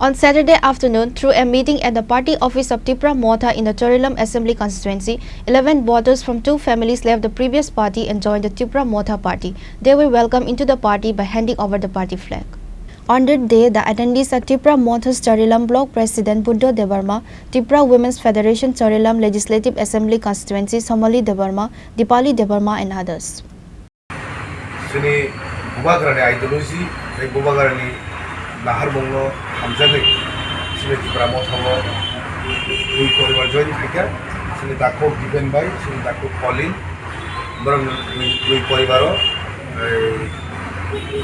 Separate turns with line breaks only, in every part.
On Saturday afternoon, through a meeting at the party office of Tipra Motha in the Chorilam Assembly constituency, 11 voters from 2 families left the previous party and joined the Tipra Motha party. They were welcomed into the party by handing over the party flag. On that day, the attendees are Tipra Motha's Chorilam Block President Buddha Debarma, Tipra Women's Federation Chorilam Legislative Assembly constituency Somali Debarma, Dipali Debarma and others.
Sini bubagarani ideology, bubagarani lahar bonglo hamjani. Sini Tipra Motha wo dui poribar join thika. Sini dako given by, sini dako Pauline. Barang dui poribaro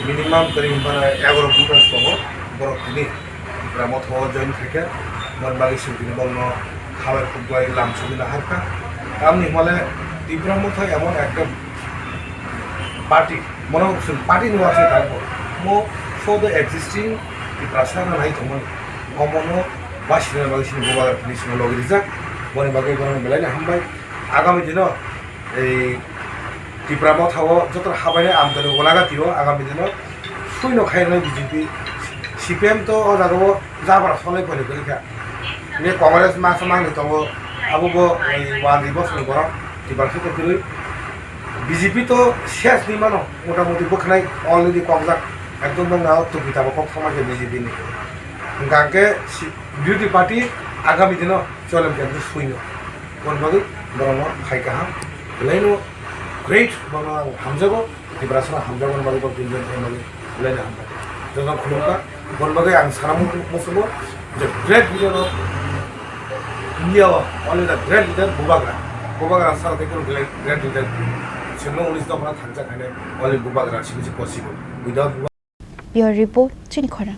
minimum kering pada 11 bulan sekolah, baru ini Tipra Motha wo join thika. Baru bagi sini bonglo khabar kubai langsung dilaharkan. Kami malah Tipra Motha emon ekdom party. Mono party no ase tapo mo for the existing prasana nai tomo mono basina basina boba traditional logiriza boni bagai kono belai hambai agami dino ei Tipra Motha wo jotor habaine amdani golaga tiro agami dino suino khaina BJP CPM to o jago jabar solai pole kolika ne congress ma samang to abo bo wadi bos no gora Tipra to kiri BJP to শেষ নিমানো মোটামুটি বখনাই already কমজাক একদম না তো বিতাব কম সমাজে BJP নি গাকে beauty party আগামী দিন চলম কেন সুইনো কোনবাগি বরনো খাইকা হাম লাইনো গ্রেট বনা হামজাগো দিব্রাসনা হামজাগো বাগি বক দিন এমনি লাইনা হাম যখন খুলুকা কোনবাগি আং সারামু মুসুবো যে great leader of India already the great leader বুবাগরা সারা থেকে great leader Your report, Chinkhora.